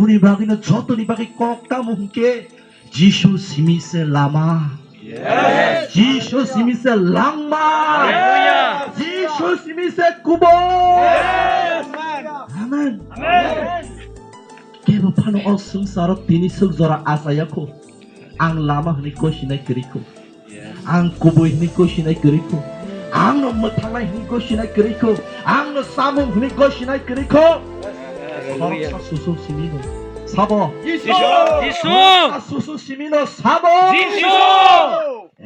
우리 바기는 저더니 바기 꼭다 뭉게 지슈 스미스 라마 지슈 스미스 랑마 할렐루야. 지슈 스미스 구보 아멘 Kebo pano o sengsara tini seljora asayako ang lama ni ko sinay keriko ang kuboy ni ko sinay keriko ang no matangay ni ko sinay keriko ang no samong ni ko sinay keriko sa suso simino sabo 지수. sa suso simino sabo 지수.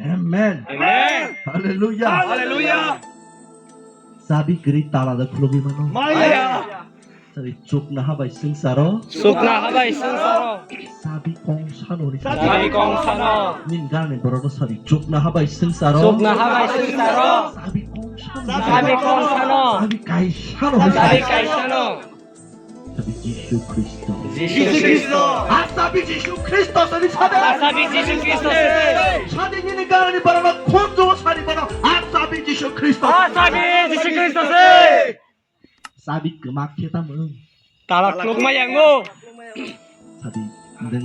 amen 아멘. hallelujah 할렐루야. sabi kiri talada kulobi mano 마야. sabi chuk na habay sengsara 속나 하바이 쓴사로. sabi kong sanori 사비 공사노. Ninggaling borono sabi chuk na habay sengsara 속나 하바이 쓴사로. sabi kong sanori 사비 공사노. sabi kay sanori 사비 카이사노. sabi Jisu Kristo 지수 그리스도. sabi Jisu Kristo sabi sabi 아사비 지수 그리스도. sabi ninggaling borono konjo sabi borono sabi Jisu Kristo 아사비 지수 그리스도. sabi kemakita mo 따라 룩마 양고. sabi then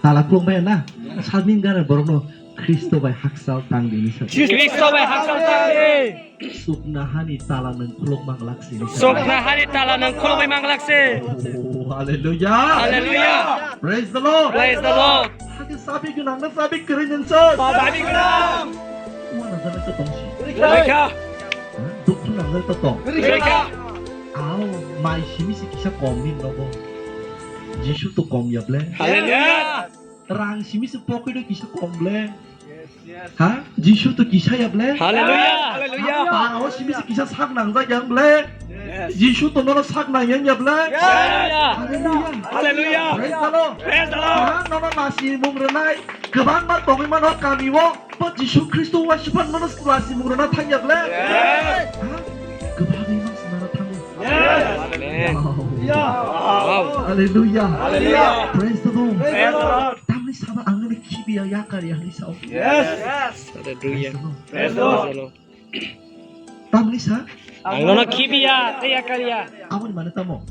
talaklong ba yan na sabi ninggaling borono Kristo bay haksal tangdini sabi 그리스도의 학살당이. suknahani talaman kulong manglaksi 속나 하니 따라는 콜로의 망락세. Oh, hallelujah 할렐루야. praise the Lord Praise the Lord. 하긴 사비 근황 나 사비 그러는 선 사비 그람. 우와 나 또 동시 그러니까. 독투 나 또 그러니까. 아우 마이 시미시 기샤 껌민 너고 지슈 또 껌이야블레 할렐루야. 랑 시미시 포크도 기샤 껌블레 하 지슈 또 기샤야블레 할렐루야. 할렐루야. 바로 시미시 기샤 삭낭자 양블레 지슈 또 너는 삭낭양야블레 할렐루야. 할렐루야 할렐루야. praise the Lord Praise the Lord. 너는 마시 뭉르나이 그만 말 동이만 헛가미워 뭐 지슈 크리스도 와시판 너는 마시 뭉르나 탕야블레 Yes. 그만이 마시 나라 탕고 아멘. 와우. 할렐루야 할렐루야. praise the Lord Praise the Lord. 담리 사바 앙르 키비야 야까리 할리사오 Yes. 할렐루야. Praise the Lord. 담리 사 anglono kibiya tayakariya. 아버님 만에 따모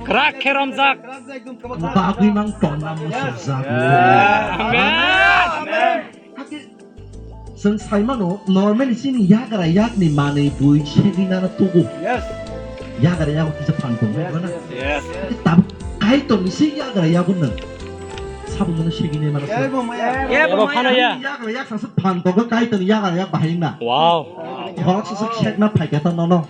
Krak keramzak. bagoy mang tonam mo sa zago Amen. 하긴 선 사이마노 normal sini 야가라 약니 마네 부이 책이나 두고 야가라 야고 기사 판동 거나 Yes. 답 가이또 미시 야가라 야고는 사부는 책이네 말았어 Yebo panoya. 야가라 약 사서 판동거 가이또 야가라 약 바행나 Wow. 허락서서 책나 팔겠다 너너